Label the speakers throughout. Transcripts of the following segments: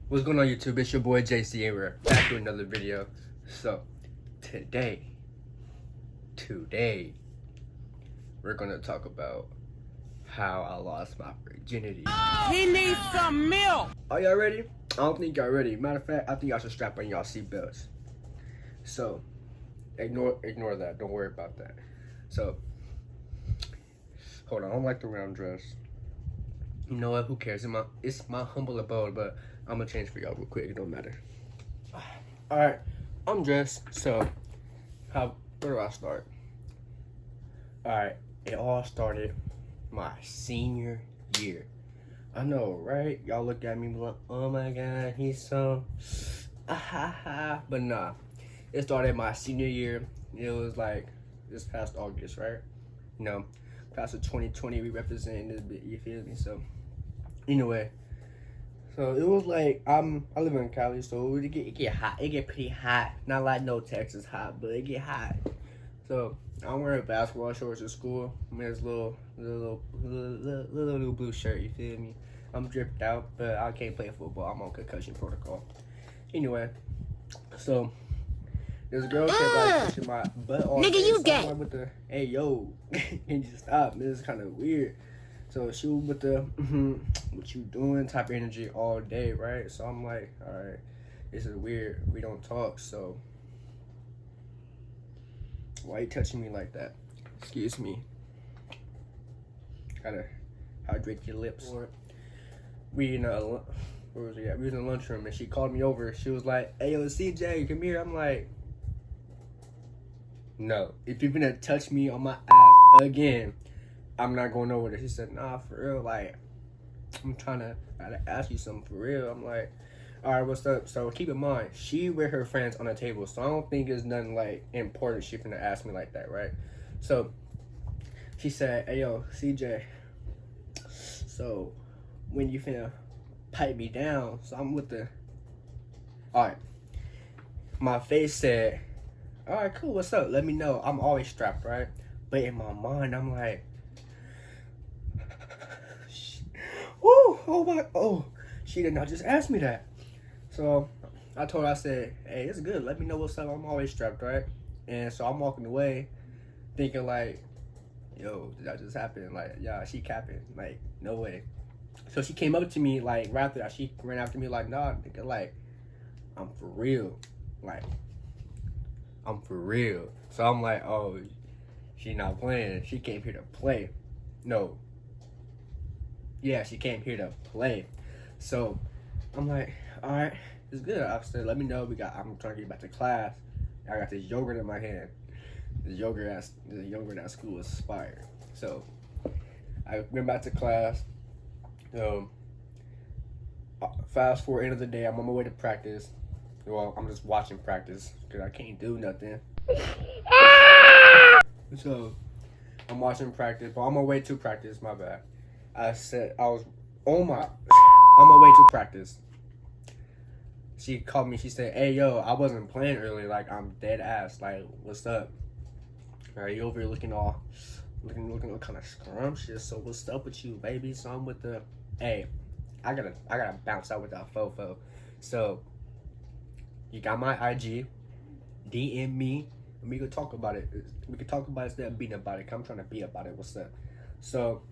Speaker 1: What's going on YouTube? It's your boy JC and we're back with another video. So today we're gonna talk about how I lost my virginity.
Speaker 2: He needs some milk.
Speaker 1: Are y'all ready? I don't think y'all ready. Matter of fact, I think y'all should strap on y'all seatbelts. So ignore that. Don't worry about that. So hold on, I don't like the way I'm dressed. You know what? Who cares? It's my humble abode, but I'm gonna change for y'all real quick. It don't matter. All right, I'm dressed. So, where do I start? All right, it all started my senior year. I know, right? Y'all look at me like, oh my god, he's so but nah. It started my senior year. It was like this past August, right? You know, class of 2020, we representing this bit. You feel me? So, anyway. So it was like I live in Cali, so it get hot. It get pretty hot. Not like no Texas hot, but it get hot. So I'm wearing basketball shorts at school. I'm in this little blue shirt. You feel me? I'm dripped out, but I can't play football. I'm on concussion protocol. Anyway, so this girl kept like pushing my butt all day.
Speaker 2: Nigga, you
Speaker 1: so
Speaker 2: gay.
Speaker 1: I'm like with the hey yo, can you stop? This is kind of weird. So she was with the what you doing type of energy all day, right? So I'm like, all right, this is weird. We don't talk, so why you touching me like that? Excuse me. Gotta hydrate your lips. We in where was we at? We was in the lunchroom and she called me over. She was like, hey yo, CJ, come here. I'm like, no. If you're gonna touch me on my ass again, I'm not going over there. She said, nah, for real, like, I'm trying to ask you something for real. I'm like, all right, what's up? So keep in mind, she with her friends on the table, so I don't think it's nothing like important she finna ask me like that, right? So she said, hey yo, CJ, so when you finna pipe me down? So I'm with the, all right, my face said, all right, cool, what's up? Let me know. I'm always strapped, right? But in my mind, I'm like, she did not just ask me that. So I told her, I said, hey, it's good. Let me know what's up. I'm always strapped, right? And so I'm walking away thinking like, yo, did that just happen? Like, yeah, she capping. Like, no way. So she came up to me like right after that. She ran after me like, nah, nigga, like, I'm for real. Like, I'm for real. So I'm like, oh, she not playing. She came here to play. No. Yeah, she came here to play. So I'm like, all right, it's good. I said, let me know. I'm trying to get back to class. I got this yogurt in my hand. The yogurt at school is expired. So I went back to class. Fast forward end of the day, I'm on my way to practice. Well, I'm just watching practice because I can't do nothing. So I'm watching practice, but on my way to practice, my bad. I said I was on my way to practice. She called me. She said, hey, yo, I wasn't playing earlier. Like, I'm dead ass. Like, what's up? Are you over here looking all kind of scrumptious? So what's up with you, baby? So I'm with the, hey, I gotta bounce out with that fofo. So you got my IG, DM me, and we could talk about it. We could talk about it instead of beating about it. I'm trying to be about it. What's up? So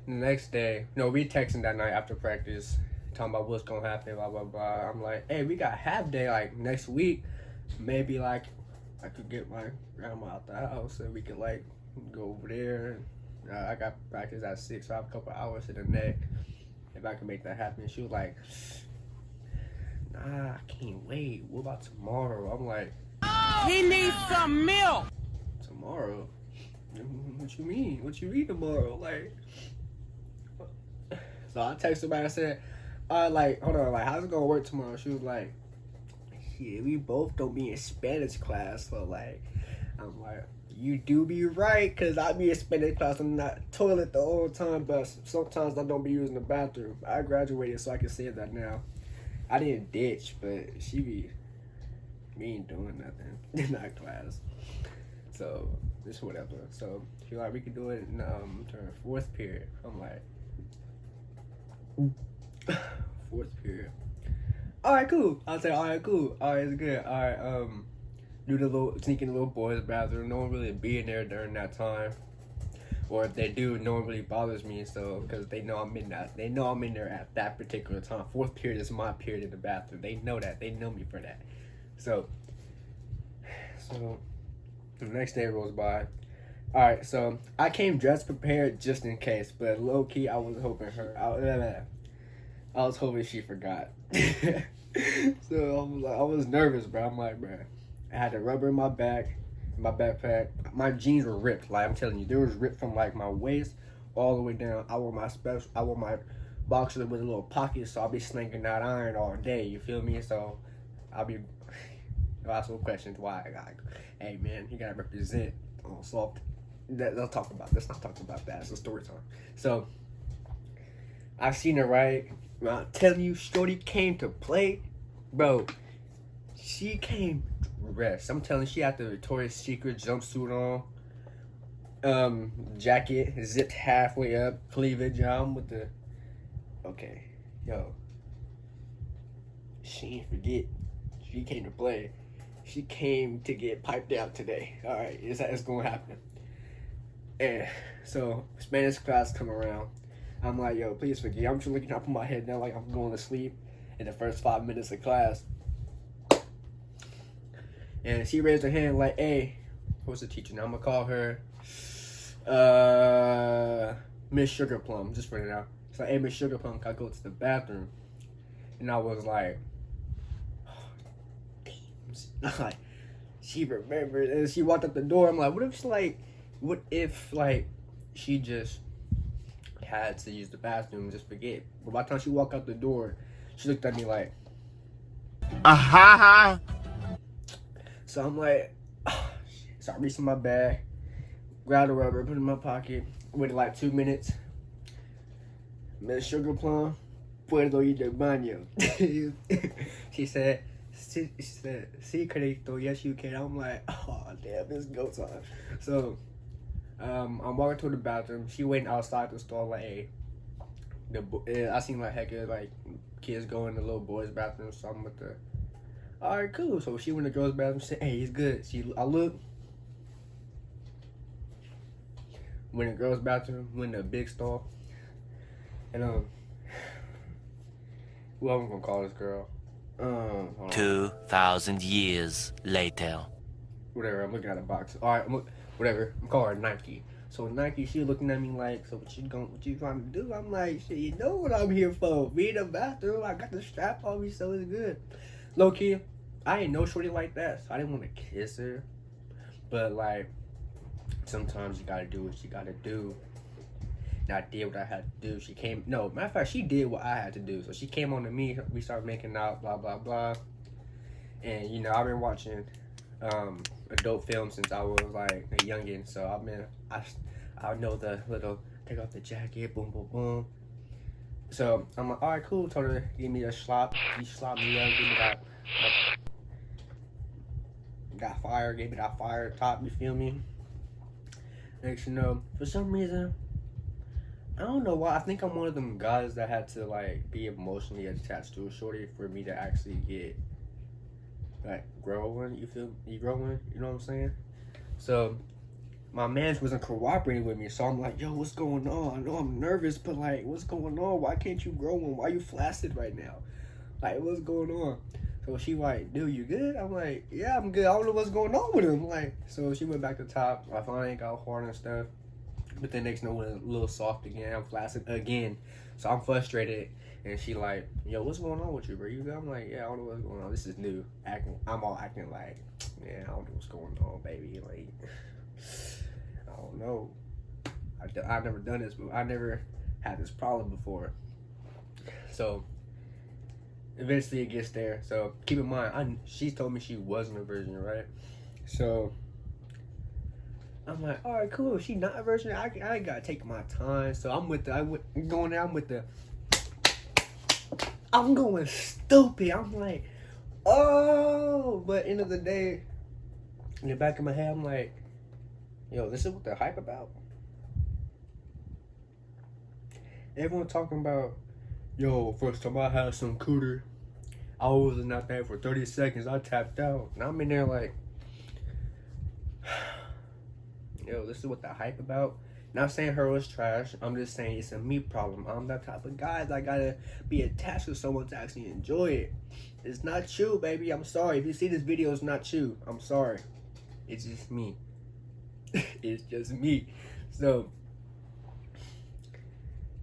Speaker 1: the next day, no, we texting that night after practice, talking about what's gonna happen, blah blah blah. I'm like, hey, we got half day like next week. Maybe like I could get my grandma out the house and we could like go over there. I got practice at 6, so I have a couple hours in the neck. If I can make that happen. She was like, nah, I can't wait. What about tomorrow? I'm like,
Speaker 2: He needs some milk.
Speaker 1: tomorrow? What you mean? What you mean tomorrow? Like, so I texted her back. I said, like, hold on, like, how's it gonna work tomorrow? She was like, yeah, we both don't be in Spanish class, so like, I'm like, you do be right, cause I be in Spanish class. I'm not toilet the whole time, but sometimes I don't be using the bathroom. I graduated, so I can say that now. I didn't ditch, but we ain't doing nothing in that class. So it's whatever. So she like, we could do it in during 4th period. I'm like, fourth period. Alright, cool. I'll say, alright, cool. Alright, it's good. Alright, do the little, sneak in the little boys' bathroom. No one really be in there during that time. Or if they do, no one really bothers me. So, because they know I'm in that. They know I'm in there at that particular time. Fourth period is my period in the bathroom. They know that. They know me for that. So the next day rolls by. Alright, so I came dressed prepared just in case, but low key I was hoping I was hoping she forgot. So I was nervous, bro. I'm like, bro, I had a rubber in my back, in my backpack. My jeans were ripped. Like I'm telling you, they was ripped from like my waist all the way down. I wore my boxers with a little pocket, so I'll be slinging out iron all day. You feel me? So I'll be asking questions why I got. Hey man, you gotta represent on soft. Let's talk about. Let's not talk about that. It's a story time. So I seen her right. I'm telling you, Shorty came to play, bro. She came dressed. I'm telling you, she had the Victoria's Secret jumpsuit on, jacket zipped halfway up, cleavage on with the. Okay, yo. She ain't forget. She came to play. She came to get piped out today. All right, it's gonna happen. And so Spanish class come around. I'm like, yo, please forgive. I'm just looking up, put my head down like I'm going to sleep in the first 5 minutes of class. And she raised her hand like, hey, what's the teacher now? I'm gonna call her Miss Sugarplum, just for now. She's like, hey, Miss Sugarplum, can I go to the bathroom? And I was like, oh, damn. Like, she remembered. And she walked up the door. I'm like, what if she just had to use the bathroom and just forget? But by the time she walked out the door, she looked at me like, So I'm like, oh, shit. So I reached in my bag, grabbed a rubber, put it in my pocket, waited like 2 minutes. Miss Sugarplum, puedo ir del baño. She said, sí, Carito, yes you can. I'm like, oh damn, it's go time. So I'm walking to the bathroom. She waiting outside the stall like, hey, I seen like hecka like kids go in the little boys' bathroom. So I'm with the, all right, cool. So she went to the girls' bathroom. She said, hey, he's good. I look. Went in the girls' bathroom. Went in the big stall. And well, I'm gonna call this girl.
Speaker 3: 2,000 years later.
Speaker 1: Whatever. I'm looking at a box. All right. Whatever. I'm calling her Nike. So Nike, she looking at me like, so what you trying to do? I'm like, shit, you know what I'm here for? Be in the bathroom. I got the strap on me, so it's good. Low key, I ain't no shorty like that, so I didn't want to kiss her. But like, sometimes you gotta do what you gotta do. And I did what I had to do. Matter of fact, she did what I had to do. So she came on to me. We started making out, blah blah blah. And you know, I've been watching adult films since I was like a youngin. So I know the little take off the jacket, boom boom boom. So I'm like, all right, cool. Told her, give me a slop. She slopped me up. Give me that fire. Gave me that fire top. You feel me? Next, you know, for some reason, I don't know why. I think I'm one of them guys that had to like be emotionally attached to a shorty for me to actually get like growing. You growing? You know what I'm saying? So my man wasn't cooperating with me, so I'm like, yo, what's going on? I know I'm nervous, but like, what's going on? Why can't you grow one? Why are you flaccid right now? Like, what's going on? So she like, dude, you good? I'm like, yeah, I'm good. I don't know what's going on with him. Like, so she went back to top. I finally got hard and stuff. But then next one a little soft again. I'm flaccid again. So I'm frustrated. And she like, yo, what's going on with you, bro? You good? I'm like, yeah, I don't know what's going on. This is new. I'm all acting like, yeah, I don't know what's going on, baby. Like, I don't know. I've never done this, but I never had this problem before. So eventually it gets there. So keep in mind, she told me she wasn't a virgin, right? So I'm like, all right, cool. She not a virgin. I gotta take my time. So I'm going stupid. I'm like, oh, but end of the day, in the back of my head, I'm like, yo, this is what they're hype about. Everyone talking about Yo, first time I had some cooter, I was not there for 30 seconds. I tapped out. And I'm in there like, yo, this is what the hype about. Not saying her was trash. I'm just saying it's a me problem. I'm that type of guy that gotta be attached to someone to actually enjoy it. It's not you, baby. I'm sorry. If you see this video, it's not you. I'm sorry. It's just me. It's just me. So,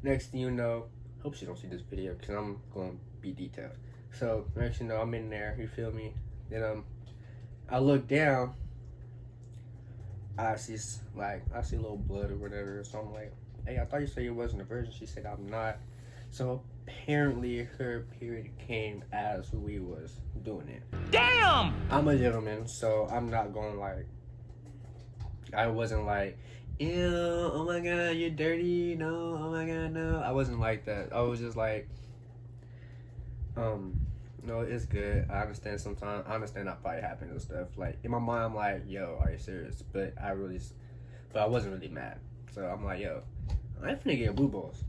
Speaker 1: next thing you know, hope she don't see this video because I'm going to be detailed. So, next thing you know, I'm in there. You feel me? Then, I look down. I see a little blood or whatever. So I'm like, hey, I thought you said you wasn't a virgin. She said I'm not. So apparently her period came as we was doing it.
Speaker 2: Damn!
Speaker 1: I'm a gentleman, so I'm not going like, I wasn't like, ew, oh my god, you're dirty, no, oh my god, no. I wasn't like that. I was just like, no, it's good. I understand sometimes. I understand that probably happens and stuff. Like, in my mind, I'm like, yo, are you serious? But I wasn't really mad. So I'm like, yo, I ain't finna get blue balls.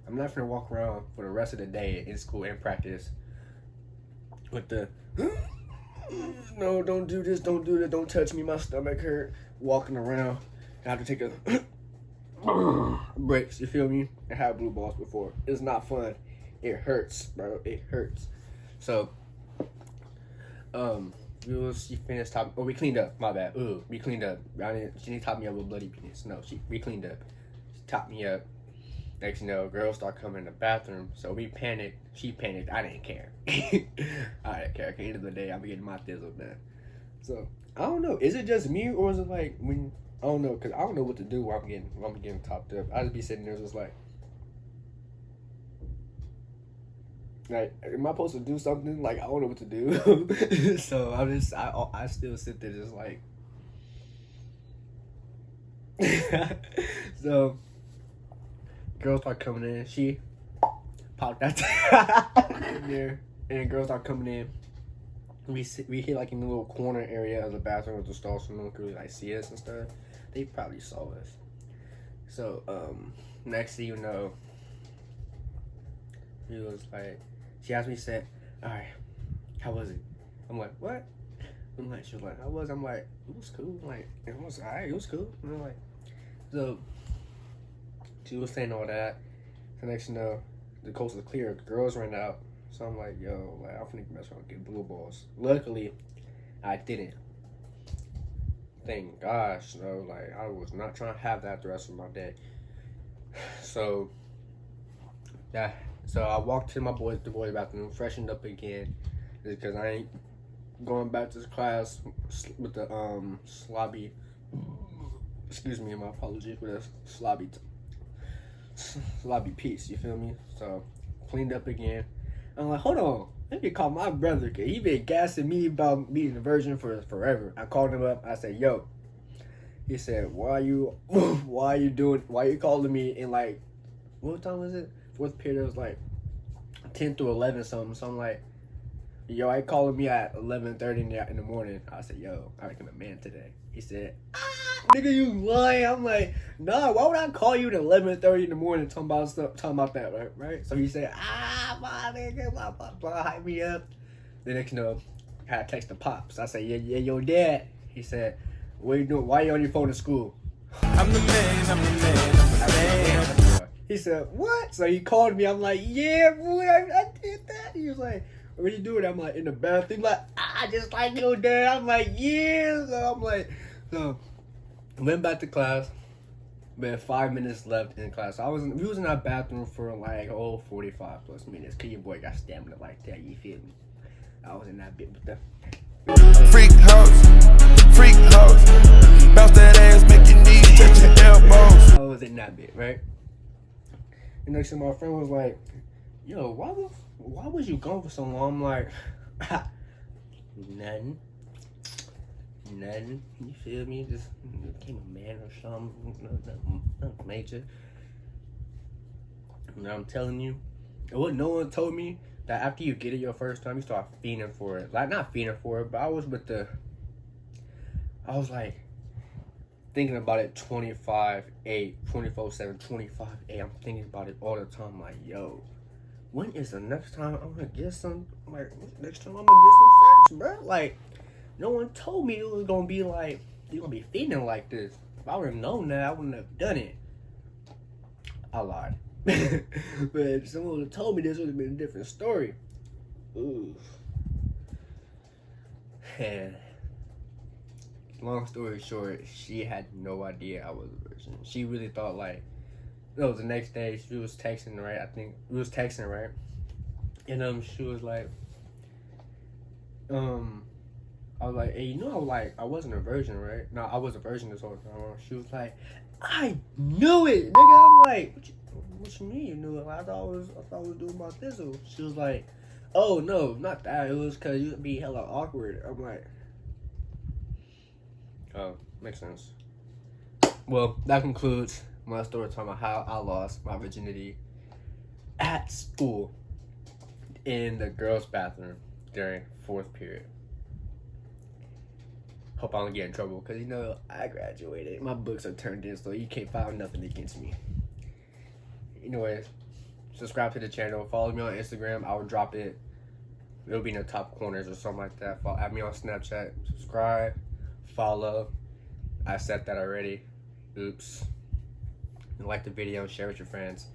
Speaker 1: I'm not finna walk around for the rest of the day in school and practice with the, no, don't do this, don't do that, don't touch me, my stomach hurt. Walking around. I have to take a breaks, you feel me? I had blue balls before. It's not fun. It hurts, bro. It hurts. So, she finished top. Oh, we cleaned up. My bad. Ooh, we cleaned up. She didn't top me up with bloody penis. No, we cleaned up. She topped me up. Next, you know, girls start coming in the bathroom. So we panicked. She panicked. I didn't care. I didn't care. At the end of the day, I'm getting my thizzle done. So I don't know. Is it just me or is it like when I don't know? Cause I don't know what to do while I'm getting topped up. I just be sitting there just like. Like, am I supposed to do something? Like, I don't know what to do. So I still sit there just like. So, girls start coming in. She popped that in there, and girls start coming in. We hit like in the little corner area of the bathroom with the stall, so no one could really like see us and stuff. They probably saw us. So, next thing you know, he was like. She asked me, said, all right, how was it? I'm like, what? I'm like, she was like, how was it? I'm like, it was cool. I'm like, it was all right, it was cool. And I'm like, so she was saying all that. The next you know, the coast was clear. The girls ran out. So I'm like, yo, like, I'm finna mess around and get blue balls. Luckily, I didn't. Thank gosh, so like, I was not trying to have that the rest of my day. So, yeah. So I walked to the boys' bathroom, freshened up again, because I ain't going back to class with the slobby. Excuse me, my apologies with a slobby piece. You feel me? So cleaned up again. I'm like, hold on, let me call my brother, cause he been gassing me about being a virgin for forever. I called him up. I said, yo. He said, why you calling me in like, what time was it? Fourth period was like 10 through 11 something. So I'm like, yo, I calling me at 11:30 in the morning. I said, yo, I became a man today. He said, nigga, you lying. I'm like, nah, why would I call you at 11:30 in the morning talking about that, right? So he said, my nigga, blah, hype me up. Then next, you know, I had to text the pops. I said, yeah, your dad. He said, what you doing? Why you on your phone in school?
Speaker 2: I'm the man.
Speaker 1: He said, what? So he called me. I'm like, yeah, boy, I did that. He was like, what you doing? I'm like, in the bathroom. Like, just like your dad. I'm like, yeah. So I'm like, so went back to class. We had 5 minutes left in class. So we was in that bathroom for like 45 plus minutes. Cause your boy got stamina like that. You feel me? I was in that bit with the
Speaker 4: freak house, bounce that ass, make your knees touch your elbows.
Speaker 1: I was in that bit, right? And next thing my friend was like, yo, why was you gone for so long? I'm like, nothing. You feel me? Just became a man or something. Nothing major. And I'm telling you, what no one told me that after you get it your first time, you start fiending for it. Like, not fiending for it, but I was like, thinking about it 25/8, 24/7, 25/8. I'm thinking about it all the time. Like, yo, when is the next time I'm gonna get some? Like, next time I'm gonna get some sex, bro? Like, no one told me it was gonna be like, you're gonna be feeling like this. If I would have known that, I wouldn't have done it. I lied. But if someone would have told me this, would have been a different story. Ooh. And long story short, she had no idea I was a virgin. She really thought like, no, the next day she was texting, right? I think we was texting, right? And she was like, I was like, hey, you know, I wasn't a virgin, right? No, I was a virgin this whole time. She was like, I knew it, nigga. I'm like, what you mean you knew it? I thought I was doing my thistle. She was like, oh no, not that. It was cause you'd be hella awkward. I'm like, oh, makes sense. Well, that concludes my story time about how I lost my virginity at school in the girls' bathroom during 4th period. Hope I don't get in trouble because, you know, I graduated. My books are turned in, so you can't file nothing against me. Anyways, subscribe to the channel. Follow me on Instagram. I will drop it. It'll be in the top corners or something like that. Add me on Snapchat. Subscribe. Follow. I said that already. Oops. And like the video and share with your friends.